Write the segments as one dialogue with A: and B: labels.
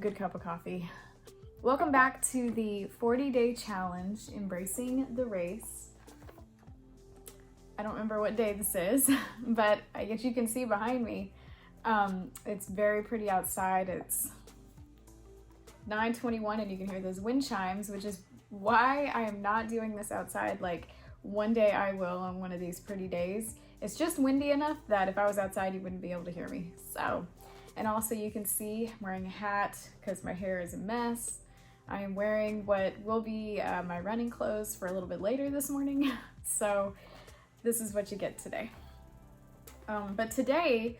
A: good cup of coffee. Welcome back to the 40-day challenge, Embracing the Race. I don't remember what day this is, but I guess you can see behind me. It's very pretty outside. It's 9:21 and you can hear those wind chimes, which is why I am not doing this outside. Like, one day I will on one of these pretty days. It's just windy enough that if I was outside, you wouldn't be able to hear me. So, and also you can see I'm wearing a hat because my hair is a mess. I am wearing what will be my running clothes for a little bit later this morning. So this is what you get today. But today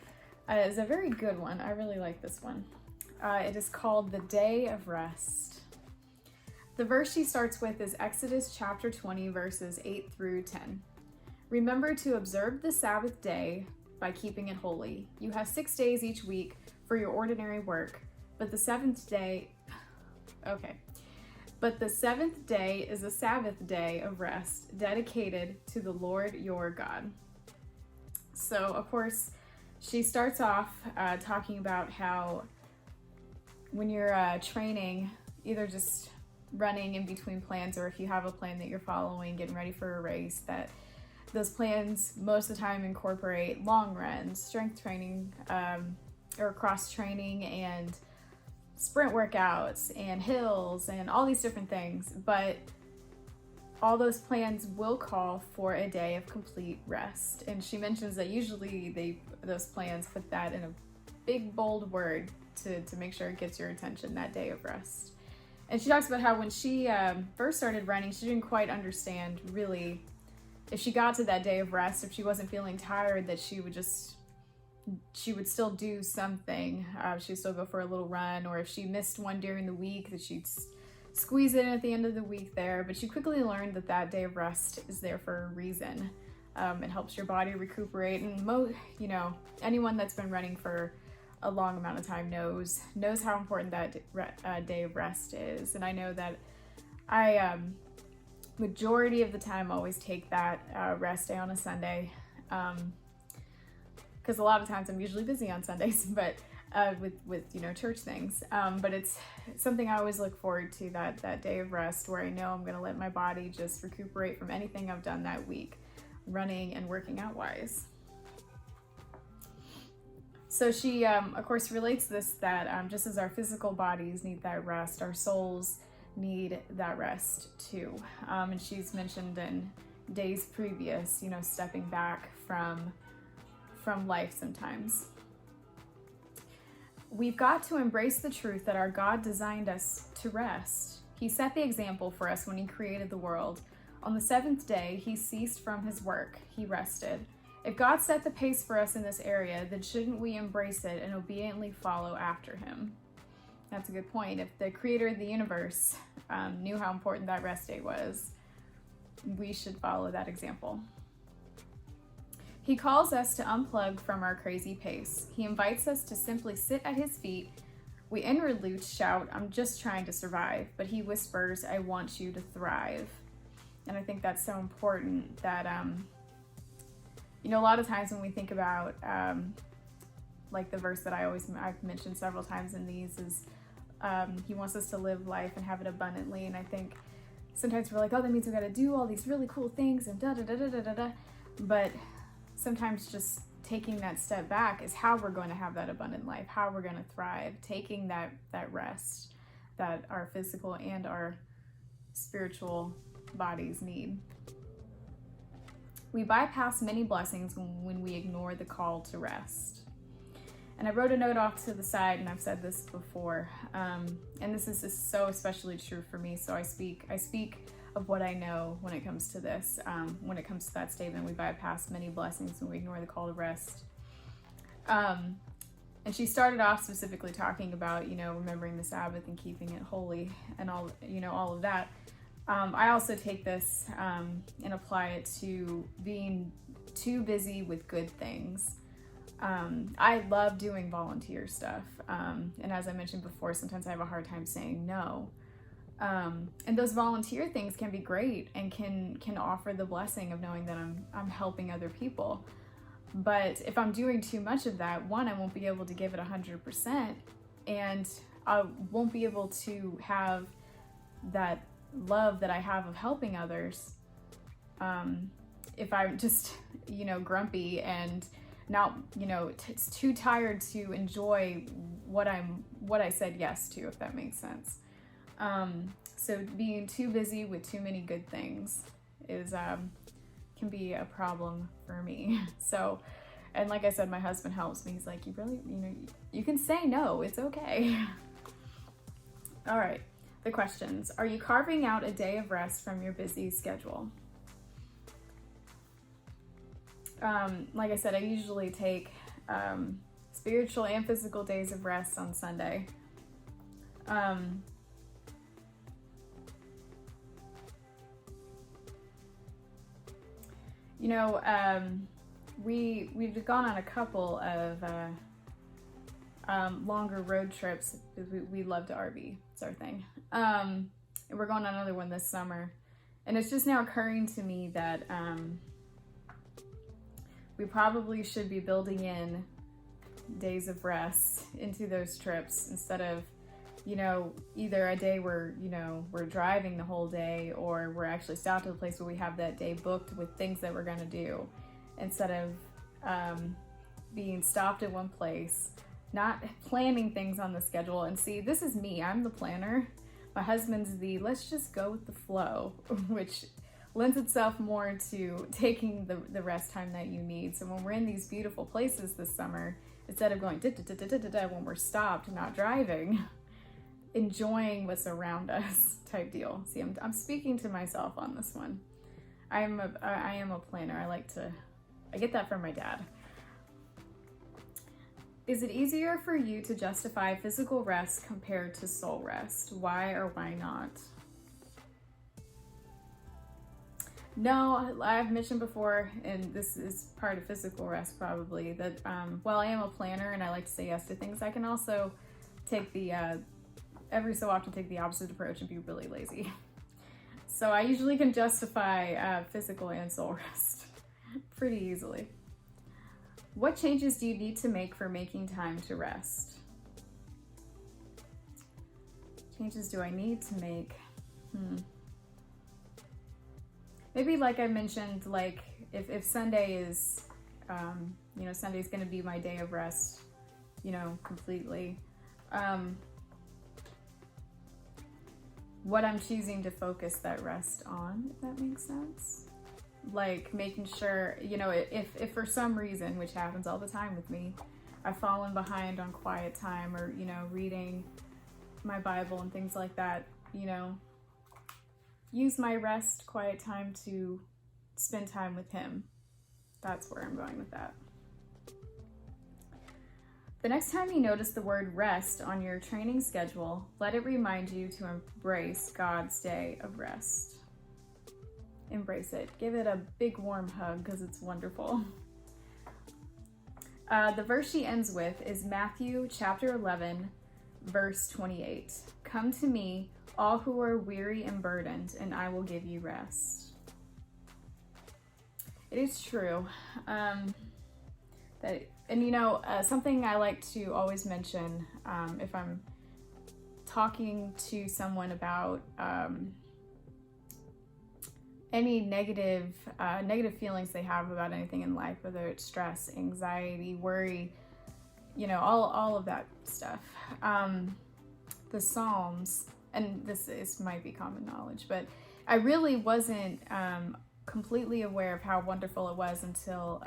A: is a very good one. I really like this one. It is called the Day of Rest. The verse she starts with is Exodus chapter 20, verses 8 through 10. Remember to observe the Sabbath day by keeping it holy. You have 6 days each week for your ordinary work, but the seventh day is a Sabbath day of rest dedicated to the Lord your God. So, of course, she starts off talking about how when you're training, either just running in between plans, or if you have a plan that you're following, getting ready for a race, that those plans most of the time incorporate long runs, strength training, or cross training, and sprint workouts, and hills, and all these different things. But all those plans will call for a day of complete rest. And she mentions that usually those plans put that in a big bold word to make sure it gets your attention, that day of rest. And she talks about how when she first started running, she didn't quite understand really if she got to that day of rest, if she wasn't feeling tired, that she would still do something. She'd still go for a little run, or if she missed one during the week, that she'd squeeze it in at the end of the week there. But she quickly learned that that day of rest is there for a reason. It helps your body recuperate, and anyone that's been running for a long amount of time knows how important that day of rest is. And I know that I majority of the time always take that rest day on a Sunday, because a lot of times I'm usually busy on Sundays, but with church things. But it's something I always look forward to, that day of rest where I know I'm going to let my body just recuperate from anything I've done that week, running and working out wise. So she, of course, relates this that just as our physical bodies need that rest, our souls need that rest too. And she's mentioned in days previous, stepping back from life sometimes. We've got to embrace the truth that our God designed us to rest. He set the example for us when he created the world. On the seventh day, he ceased from his work. He rested. If God set the pace for us in this area, then shouldn't we embrace it and obediently follow after him? That's a good point. If the creator of the universe knew how important that rest day was, we should follow that example. He calls us to unplug from our crazy pace. He invites us to simply sit at his feet. We inwardly shout, "I'm just trying to survive," but he whispers, "I want you to thrive." And I think that's so important that, a lot of times when we think about, like the verse that I've mentioned several times in these is, he wants us to live life and have it abundantly. And I think sometimes we're like, oh, that means we got to do all these really cool things and da da da da da da da. But sometimes just taking that step back is how we're going to have that abundant life, how we're going to thrive, taking that rest that our physical and our spiritual bodies need. We bypass many blessings when we ignore the call to rest. And I wrote a note off to the side, and I've said this before, and this is just so especially true for me. So I speak of what I know when it comes to this. When it comes to that statement, we bypass many blessings when we ignore the call to rest. And she started off specifically talking about, remembering the Sabbath and keeping it holy and all of that. I also take this and apply it to being too busy with good things. I love doing volunteer stuff. And as I mentioned before, sometimes I have a hard time saying no. And those volunteer things can be great and can offer the blessing of knowing that I'm helping other people. But if I'm doing too much of that, one, I won't be able to give it 100%, and I won't be able to have that love that I have of helping others if I'm just, grumpy and not, too tired to enjoy what I said yes to, if that makes sense. So being too busy with too many good things is can be a problem for me. So, and like I said, my husband helps me. He's like, you really, you can say no, it's okay. All right, the questions. Are you carving out a day of rest from your busy schedule? Like I said, I usually take spiritual and physical days of rest on Sunday. We've gone on a couple of longer road trips because we love to RV. It's our thing. And we're going on another one this summer. And it's just now occurring to me that we probably should be building in days of rest into those trips instead of, either a day where, we're driving the whole day, or we're actually stopped at a place where we have that day booked with things that we're going to do, instead of being stopped at one place, not planning things on the schedule. And see, this is me. I'm the planner. My husband's the let's just go with the flow, which lends itself more to taking the rest time that you need. So when we're in these beautiful places this summer, instead of going when we're stopped, not driving, enjoying what's around us type deal. See, I'm speaking to myself on this one. I am a planner. I get that from my dad. Is it easier for you to justify physical rest compared to soul rest? Why or why not? No, I've mentioned before, and this is part of physical rest probably, that while I am a planner and I like to say yes to things, I can also take every so often take the opposite approach and be really lazy. So I usually can justify physical and soul rest pretty easily. What changes do you need to make for making time to rest? Changes do I need to make? Maybe like I mentioned, like if Sunday is, Sunday's going to be my day of rest, completely. What I'm choosing to focus that rest on, if that makes sense. Like making sure, if for some reason, which happens all the time with me, I've fallen behind on quiet time or, reading my Bible and things like that, use my rest, quiet time to spend time with Him. That's where I'm going with that. The next time you notice the word rest on your training schedule, let it remind you to embrace God's day of rest. Embrace it. Give it a big warm hug because it's wonderful. The verse she ends with is Matthew chapter 11, verse 28. Come to me, all who are weary and burdened, and I will give you rest. It is true. Something I like to always mention if I'm talking to someone about any negative feelings they have about anything in life, whether it's stress, anxiety, worry, all of that stuff. The Psalms, and this might be common knowledge, but I really wasn't completely aware of how wonderful it was until,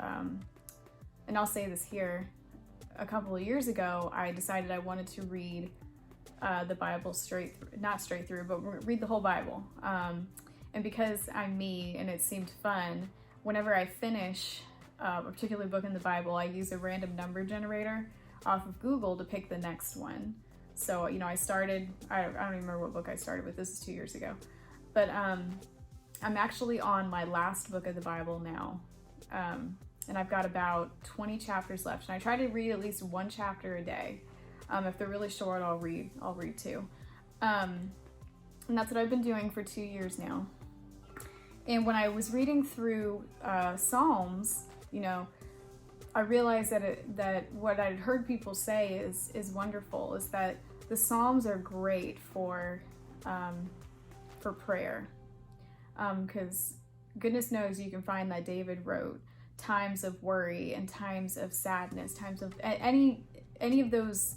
A: and I'll say this here, a couple of years ago, I decided I wanted to read the Bible not straight through, but read the whole Bible. And because I'm me and it seemed fun, whenever I finish a particular book in the Bible, I use a random number generator off of Google to pick the next one. So, I started, I don't even remember what book I started with, this is 2 years ago. But I'm actually on my last book of the Bible now. And I've got about 20 chapters left. And I try to read at least one chapter a day. If they're really short, I'll read 2. And that's what I've been doing for 2 years now. And when I was reading through Psalms, I realized that what I'd heard people say is wonderful, is that the Psalms are great for prayer, because goodness knows you can find that David wrote times of worry and times of sadness, times of any of those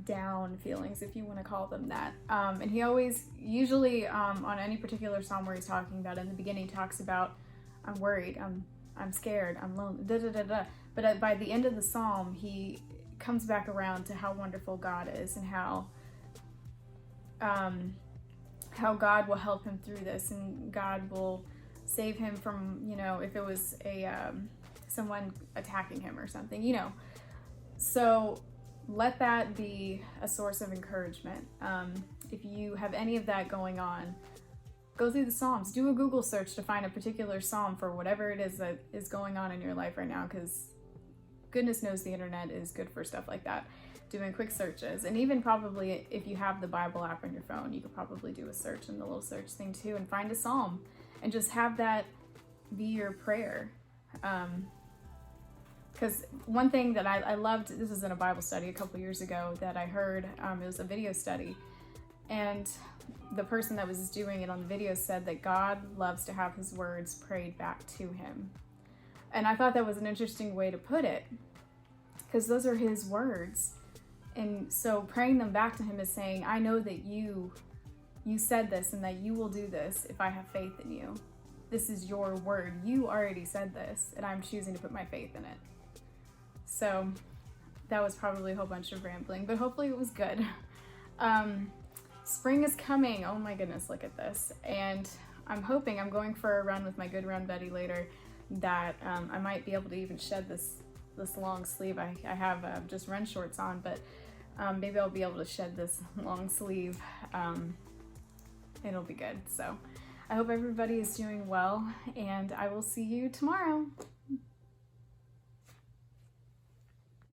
A: down feelings, if you want to call them that. And he always, usually on any particular psalm where he's talking about it, in the beginning he talks about, I'm worried, I'm scared, I'm lonely, da da da da. But by the end of the psalm, he comes back around to how wonderful God is, and how God will help him through this, and God will save him from, you know, if it was someone attacking him or something, you know. So let that be a source of encouragement. If you have any of that going on, go through the Psalms. Do a Google search to find a particular psalm for whatever it is that is going on in your life right now, because goodness knows the internet is good for stuff like that. Doing quick searches, and even probably if you have the Bible app on your phone, you could probably do a search in the little search thing too and find a psalm and just have that be your prayer. Because one thing that I loved, this was in a Bible study a couple years ago that I heard, it was a video study, and the person that was doing it on the video said that God loves to have his words prayed back to him. And I thought that was an interesting way to put it, because those are his words. And so praying them back to him is saying, I know that you said this and that you will do this if I have faith in you. This is your word. You already said this, and I'm choosing to put my faith in it. So that was probably a whole bunch of rambling, but hopefully it was good. Spring is coming. Oh my goodness, look at this. And I'm hoping, I'm going for a run with my good run buddy later, that I might be able to even shed this long sleeve. I have just run shorts on, but maybe I'll be able to shed this long sleeve. It'll be good. So I hope everybody is doing well, and I will see you tomorrow.